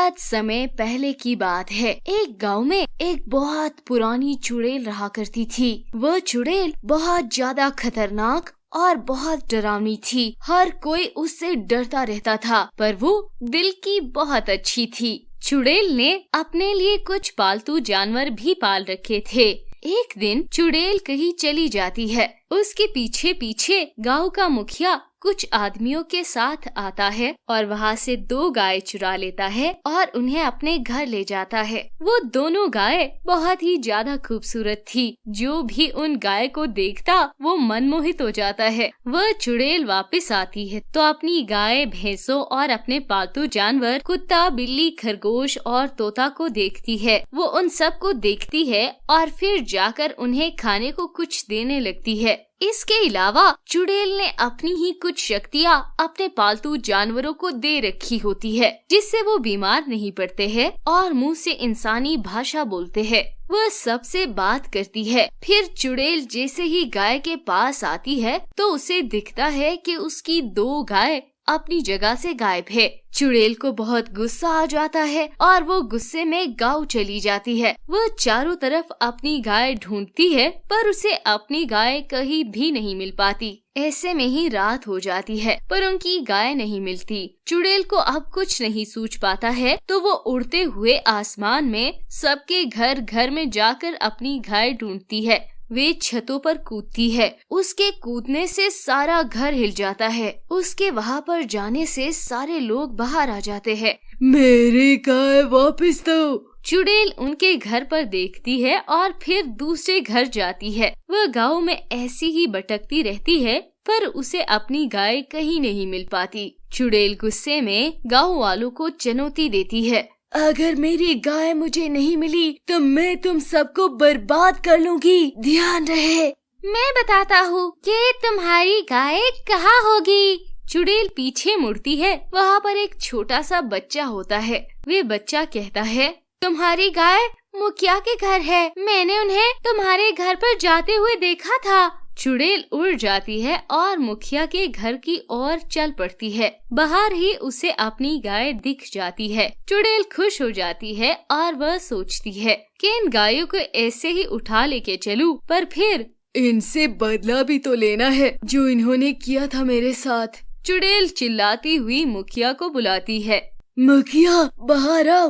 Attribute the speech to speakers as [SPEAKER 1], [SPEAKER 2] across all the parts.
[SPEAKER 1] बहुत समय पहले की बात है। एक गांव में एक बहुत पुरानी चुड़ैल रहा करती थी। वह चुड़ैल बहुत ज्यादा खतरनाक और बहुत डरावनी थी। हर कोई उससे डरता रहता था, पर वो दिल की बहुत अच्छी थी। चुड़ैल ने अपने लिए कुछ पालतू जानवर भी पाल रखे थे। एक दिन चुड़ैल कहीं चली जाती है। उसके पीछे पीछे गांव का मुखिया कुछ आदमियों के साथ आता है और वहाँ से 2 गाय चुरा लेता है और उन्हें अपने घर ले जाता है। वो दोनों गाय बहुत ही ज्यादा खूबसूरत थी। जो भी उन गाय को देखता वो मनमोहित हो जाता है। वह चुड़ैल वापस आती है तो अपनी गाय, भैंसों और अपने पालतू जानवर कुत्ता, बिल्ली, खरगोश और तोता को देखती है। वो उन सब को देखती है और फिर जाकर उन्हें खाने को कुछ देने लगती है। इसके अलावा चुड़ैल ने अपनी ही कुछ शक्तियाँ अपने पालतू जानवरों को दे रखी होती है, जिससे वो बीमार नहीं पड़ते हैं और मुंह से इंसानी भाषा बोलते हैं। वह सबसे बात करती है। फिर चुड़ैल जैसे ही गाय के पास आती है तो उसे दिखता है कि उसकी 2 गाय अपनी जगह से गायब है। चुड़ैल को बहुत गुस्सा आ जाता है और वो गुस्से में गांव चली जाती है। वह चारों तरफ अपनी गाय ढूंढती है, पर उसे अपनी गाय कहीं भी नहीं मिल पाती। ऐसे में ही रात हो जाती है, पर उनकी गाय नहीं मिलती। चुड़ैल को अब कुछ नहीं सूझ पाता है तो वो उड़ते हुए आसमान में सबके घर घर में जाकर अपनी गाय ढूंढती है। वे छतों पर कूदती है। उसके कूदने से सारा घर हिल जाता है। उसके वहाँ पर जाने से सारे लोग बाहर आ जाते हैं।
[SPEAKER 2] मेरी गाय वापस दो।
[SPEAKER 1] चुड़ैल उनके घर पर देखती है और फिर दूसरे घर जाती है। वह गांव में ऐसी ही भटकती रहती है, पर उसे अपनी गाय कहीं नहीं मिल पाती। चुड़ैल गुस्से में गांव वालों को चुनौती देती है।
[SPEAKER 2] अगर मेरी गाय मुझे नहीं मिली तो मैं तुम सबको बर्बाद कर लूंगी। ध्यान रहे।
[SPEAKER 1] मैं बताता हूँ कि तुम्हारी गाय कहाँ होगी। चुड़ैल पीछे मुड़ती है। वहाँ पर एक छोटा सा बच्चा होता है। वे बच्चा कहता है, तुम्हारी गाय मुखिया के घर है। मैंने उन्हें तुम्हारे घर पर जाते हुए देखा था। चुड़ैल उड़ जाती है और मुखिया के घर की ओर चल पड़ती है। बाहर ही उसे अपनी गाय दिख जाती है। चुड़ैल खुश हो जाती है और वह सोचती है कि इन गायों को ऐसे ही उठा लेके चलूं, पर फिर
[SPEAKER 2] इनसे बदला भी तो लेना है जो इन्होंने किया था मेरे साथ।
[SPEAKER 1] चुड़ैल चिल्लाती हुई मुखिया को बुलाती है।
[SPEAKER 2] मुखिया बाहर आओ।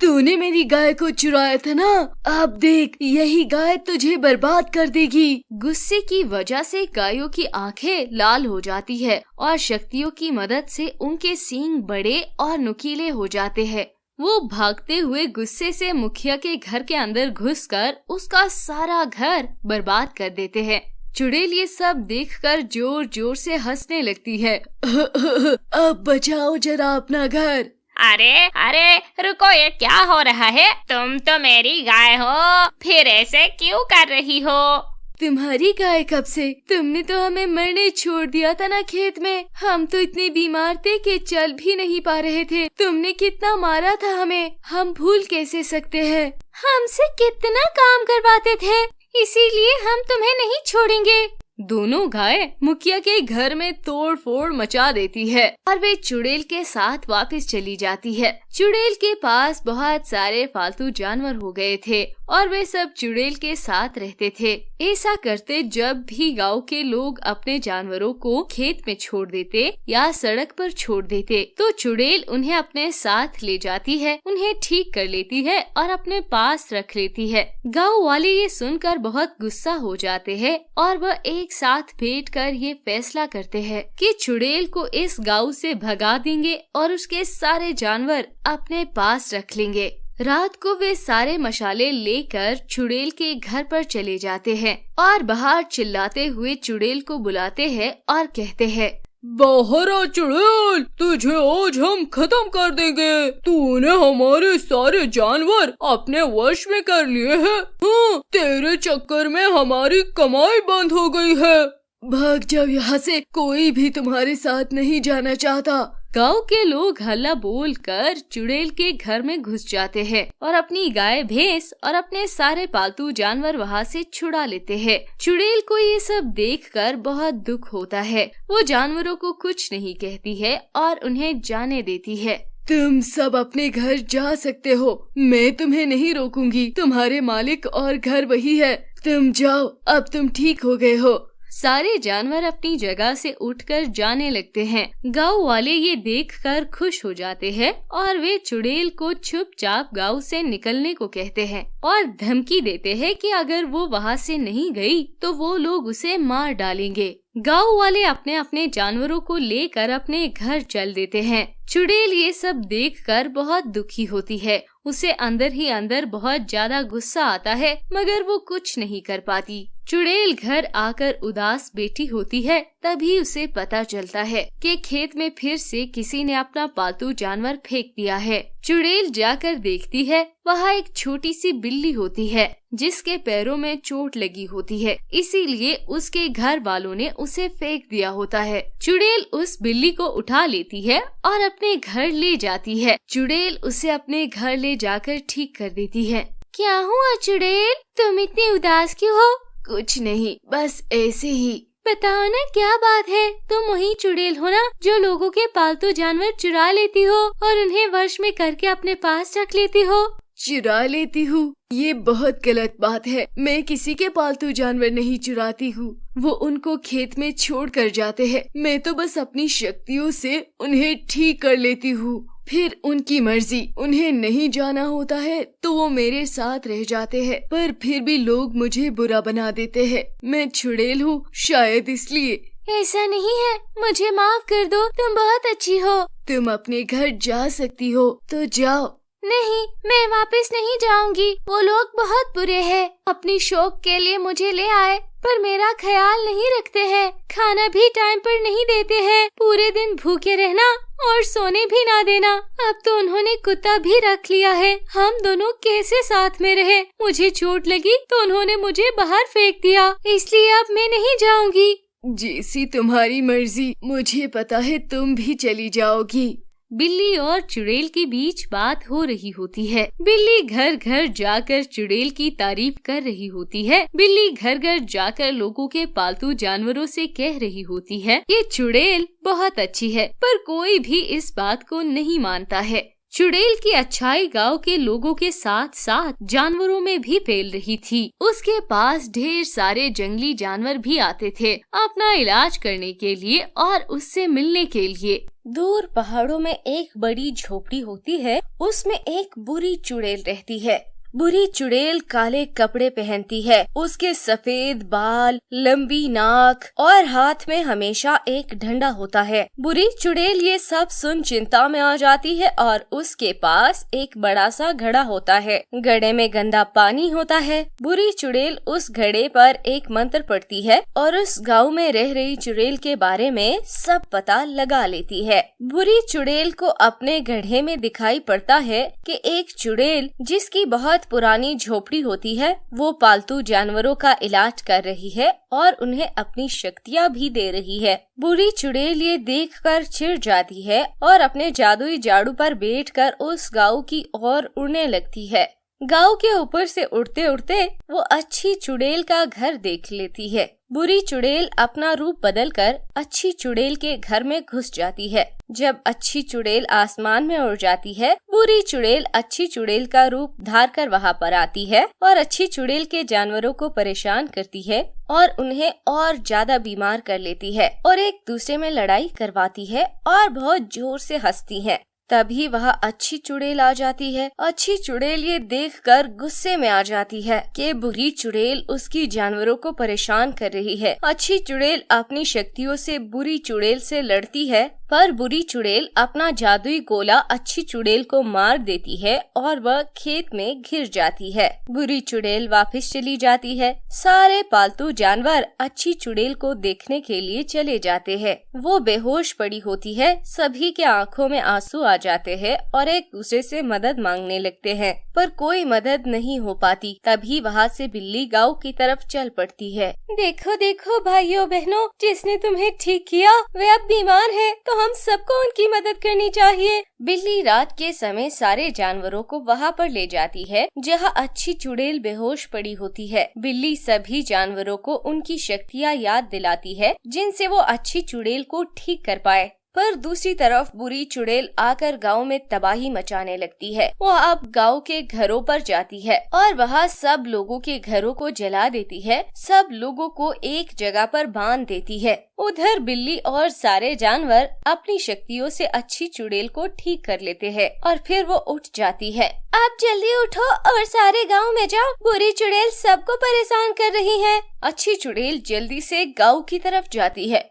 [SPEAKER 2] तूने मेरी गाय को चुराया था ना। अब देख, यही गाय तुझे बर्बाद कर देगी।
[SPEAKER 1] गुस्से की वजह से गायों की आंखें लाल हो जाती है और शक्तियों की मदद से उनके सींग बड़े और नुकीले हो जाते हैं। वो भागते हुए गुस्से से मुखिया के घर के अंदर घुसकर उसका सारा घर बर्बाद कर देते हैं। चुड़ैल ये सब देखकर जोर जोर से हंसने लगती है।
[SPEAKER 2] अब बचाओ जरा अपना घर।
[SPEAKER 3] अरे रुको, ये क्या हो रहा है? तुम तो मेरी गाय हो, फिर ऐसे क्यों कर रही हो?
[SPEAKER 2] तुम्हारी गाय कब से? तुमने तो हमें मरने छोड़ दिया था ना खेत में। हम तो इतने बीमार थे कि चल भी नहीं पा रहे थे। तुमने कितना मारा था हमें, हम भूल कैसे सकते हैं?
[SPEAKER 1] हमसे कितना काम करवाते थे, इसीलिए हम तुम्हें नहीं छोड़ेंगे। दोनों गाय मुखिया के घर में तोड़ फोड़ मचा देती है और वे चुड़ैल के साथ वापस चली जाती है। चुड़ैल के पास बहुत सारे पालतू जानवर हो गए थे और वे सब चुड़ैल के साथ रहते थे। ऐसा करते जब भी गांव के लोग अपने जानवरों को खेत में छोड़ देते या सड़क पर छोड़ देते तो चुड़ैल उन्हें अपने साथ ले जाती है, उन्हें ठीक कर लेती है और अपने पास रख लेती है। गांव वाले ये सुनकर बहुत गुस्सा हो जाते हैं और वह एक साथ बैठकर ये फैसला करते हैं कि चुड़ैल को इस गांव से भगा देंगे और उसके सारे जानवर अपने पास रख लेंगे। रात को वे सारे मशाले लेकर चुड़ैल के घर पर चले जाते हैं और बाहर चिल्लाते हुए चुड़ैल को बुलाते हैं और कहते हैं,
[SPEAKER 2] बाहर आ चुड़ैल, तुझे आज हम खत्म कर देंगे। तूने हमारे सारे जानवर अपने वश में कर लिए हैं। हाँ, तेरे चक्कर में हमारी कमाई बंद हो गई है। भाग जाओ यहाँ से, कोई भी तुम्हारे साथ नहीं जाना चाहता।
[SPEAKER 1] गांव के लोग हल्ला बोलकर चुड़ैल के घर में घुस जाते हैं और अपनी गाय, भैंस और अपने सारे पालतू जानवर वहाँ से छुड़ा लेते हैं। चुड़ैल को ये सब देखकर बहुत दुख होता है। वो जानवरों को कुछ नहीं कहती है और उन्हें जाने देती है।
[SPEAKER 2] तुम सब अपने घर जा सकते हो, मैं तुम्हें नहीं रोकूंगी। तुम्हारे मालिक और घर वही है। तुम जाओ, अब तुम ठीक हो गए हो।
[SPEAKER 1] सारे जानवर अपनी जगह से उठकर जाने लगते हैं। गांव वाले ये देखकर खुश हो जाते हैं और वे चुड़ैल को चुपचाप गांव से निकलने को कहते हैं और धमकी देते हैं कि अगर वो वहाँ से नहीं गई तो वो लोग उसे मार डालेंगे। गांव वाले अपने अपने जानवरों को लेकर अपने घर चल देते हैं। चुड़ैल ये सब देखकर बहुत दुखी होती है। उसे अंदर ही अंदर बहुत ज्यादा गुस्सा आता है, मगर वो कुछ नहीं कर पाती। चुड़ैल घर आकर उदास बैठी होती है। तभी उसे पता चलता है कि खेत में फिर से किसी ने अपना पालतू जानवर फेंक दिया है। चुड़ैल जाकर देखती है, वहाँ एक छोटी सी बिल्ली होती है जिसके पैरों में चोट लगी होती है, इसीलिए उसके घर वालों ने उसे फेंक दिया होता है। चुड़ैल उस बिल्ली को उठा लेती है और अपने घर ले जाती है। चुड़ैल उसे अपने घर ले जाकर ठीक कर देती है।
[SPEAKER 3] क्या हुआ चुड़ैल, तुम इतनी उदास क्यों हो?
[SPEAKER 2] कुछ नहीं, बस ऐसे ही।
[SPEAKER 3] बताओ ना क्या बात है। तुम वही चुड़ैल हो ना जो लोगों के पालतू जानवर चुरा लेती हो और उन्हें वश में करके अपने पास रख लेती हो?
[SPEAKER 2] चुरा लेती हूँ, ये बहुत गलत बात है। मैं किसी के पालतू जानवर नहीं चुराती हूँ, वो उनको खेत में छोड़ कर जाते हैं। मैं तो बस अपनी शक्तियों से उन्हें ठीक कर लेती हूँ। फिर उनकी मर्जी, उन्हें नहीं जाना होता है तो वो मेरे साथ रह जाते हैं, पर फिर भी लोग मुझे बुरा बना देते हैं। मैं चुड़ैल हूँ, शायद इसलिए।
[SPEAKER 3] ऐसा नहीं है, मुझे माफ कर दो, तुम बहुत अच्छी हो।
[SPEAKER 2] तुम अपने घर जा सकती हो तो जाओ।
[SPEAKER 3] नहीं, मैं वापस नहीं जाऊंगी। वो लोग बहुत बुरे हैं। अपनी शौक के लिए मुझे ले आए पर मेरा ख्याल नहीं रखते हैं। खाना भी टाइम पर नहीं देते हैं। पूरे दिन भूखे रहना और सोने भी ना देना। अब तो उन्होंने कुत्ता भी रख लिया है। हम दोनों कैसे साथ में रहे? मुझे चोट लगी तो उन्होंने मुझे बाहर फेंक दिया, इसलिए अब मैं नहीं जाऊंगी।
[SPEAKER 2] जैसी तुम्हारी मर्जी, मुझे पता है तुम भी चली जाओगी।
[SPEAKER 1] बिल्ली और चुड़ैल के बीच बात हो रही होती है। बिल्ली घर घर जाकर चुड़ैल की तारीफ कर रही होती है। बिल्ली घर घर जाकर लोगों के पालतू जानवरों से कह रही होती है, ये चुड़ैल बहुत अच्छी है, पर कोई भी इस बात को नहीं मानता है। चुड़ैल की अच्छाई गांव के लोगों के साथ साथ जानवरों में भी फैल रही थी। उसके पास ढेर सारे जंगली जानवर भी आते थे अपना इलाज करने के लिए और उससे मिलने के लिए।
[SPEAKER 4] दूर पहाड़ों में एक बड़ी झोपड़ी होती है, उसमें एक बुरी चुड़ैल रहती है। बुरी चुड़ैल काले कपड़े पहनती है। उसके सफेद बाल, लंबी नाक और हाथ में हमेशा एक डंडा होता है। बुरी चुड़ैल ये सब सुन चिंता में आ जाती है और उसके पास एक बड़ा सा घड़ा होता है। घड़े में गंदा पानी होता है। बुरी चुड़ैल उस घड़े पर एक मंत्र पढ़ती है और उस गांव में रह रही चुड़ैल के बारे में सब पता लगा लेती है। बुरी चुड़ैल को अपने घड़े में दिखाई पड़ता है कि एक चुड़ैल जिसकी बहुत पुरानी झोपड़ी होती है, वो पालतू जानवरों का इलाज कर रही है और उन्हें अपनी शक्तियाँ भी दे रही है। बुरी चुड़ैल ये देखकर चिढ़ जाती है और अपने जादुई झाड़ू पर बैठकर उस गांव की ओर उड़ने लगती है। गांव के ऊपर से उड़ते उड़ते वो अच्छी चुड़ैल का घर देख लेती है। बुरी चुड़ैल अपना रूप बदलकर अच्छी चुड़ैल के घर में घुस जाती है। जब अच्छी चुड़ैल आसमान में उड़ जाती है, बुरी चुड़ैल अच्छी चुड़ैल का रूप धार कर वहाँ पर आती है और अच्छी चुड़ैल के जानवरों को परेशान करती है और उन्हें और ज्यादा बीमार कर लेती है और एक दूसरे में लड़ाई करवाती है और बहुत जोर से हंसती है। तभी वह अच्छी चुड़ैल आ जाती है। अच्छी चुड़ैल ये देखकर गुस्से में आ जाती है कि बुरी चुड़ैल उसकी जानवरों को परेशान कर रही है। अच्छी चुड़ैल अपनी शक्तियों से बुरी चुड़ैल से लड़ती है, पर बुरी चुड़ैल अपना जादुई गोला अच्छी चुड़ैल को मार देती है और वह खेत में घिर जाती है। बुरी चुड़ैल वापस चली जाती है। सारे पालतू जानवर अच्छी चुड़ैल को देखने के लिए चले जाते हैं। वो बेहोश पड़ी होती है। सभी के आंखों में आंसू आ जाते हैं और एक दूसरे से मदद मांगने लगते हैं, पर कोई मदद नहीं हो पाती। तभी वहाँ से बिल्ली गांव की तरफ चल पड़ती है।
[SPEAKER 3] देखो देखो भाइयों बहनों, जिसने तुम्हें ठीक किया वे अब बीमार है, तो हम सबको उनकी मदद करनी चाहिए।
[SPEAKER 4] बिल्ली रात के समय सारे जानवरों को वहाँ पर ले जाती है जहाँ अच्छी चुड़ैल बेहोश पड़ी होती है। बिल्ली सभी जानवरों को उनकी शक्तियाँ याद दिलाती है जिनसे वो अच्छी चुड़ैल को ठीक कर पाए। पर दूसरी तरफ बुरी चुड़ैल आकर गांव में तबाही मचाने लगती है। वो अब गांव के घरों पर जाती है और वहाँ सब लोगों के घरों को जला देती है। सब लोगों को एक जगह पर बांध देती है। उधर बिल्ली और सारे जानवर अपनी शक्तियों से अच्छी चुड़ैल को ठीक कर लेते हैं और फिर वो उठ जाती है।
[SPEAKER 3] अब जल्दी उठो और सारे गांव में जाओ, बुरी चुड़ैल सबको परेशान कर रही है।
[SPEAKER 4] अच्छी चुड़ैल जल्दी से गांव की तरफ जाती है।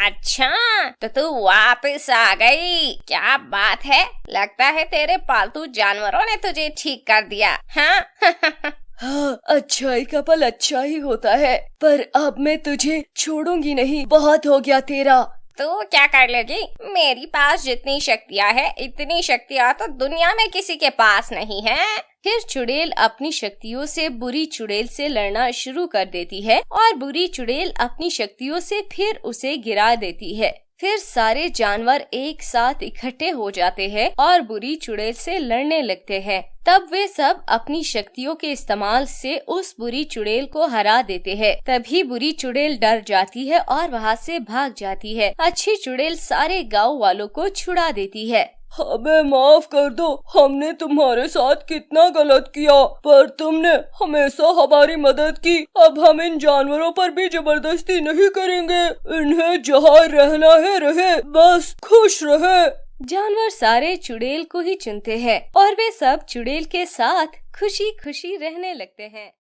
[SPEAKER 5] अच्छा, तो तू वापस आ गई, क्या बात है। लगता है तेरे पालतू जानवरों ने तुझे ठीक कर दिया। हाँ
[SPEAKER 2] हाँ, अच्छाई का पल अच्छा ही होता है, पर अब मैं तुझे छोड़ूंगी नहीं। बहुत हो गया तेरा।
[SPEAKER 5] तू क्या कर लेगी? मेरे पास जितनी शक्तियाँ है इतनी शक्तियाँ तो दुनिया में किसी के पास नहीं है।
[SPEAKER 4] फिर चुड़ैल अपनी शक्तियों से बुरी चुड़ैल से लड़ना शुरू कर देती है और बुरी चुड़ैल अपनी शक्तियों से फिर उसे गिरा देती है। फिर सारे जानवर एक साथ इकट्ठे हो जाते हैं और बुरी चुड़ैल से लड़ने लगते हैं। तब वे सब अपनी शक्तियों के इस्तेमाल से उस बुरी चुड़ैल को हरा देते हैं। तभी बुरी चुड़ैल डर जाती है और वहाँ से भाग जाती है। अच्छी चुड़ैल सारे गांव वालों को छुड़ा देती है।
[SPEAKER 2] हमें माफ कर दो, हमने तुम्हारे साथ कितना गलत किया, पर तुमने हमेशा हमारी मदद की। अब हम इन जानवरों पर भी जबरदस्ती नहीं करेंगे। इन्हें जहाँ रहना है रहे, बस खुश रहे।
[SPEAKER 4] जानवर सारे चुड़ैल को ही चुनते हैं और वे सब चुड़ैल के साथ खुशी खुशी रहने लगते हैं।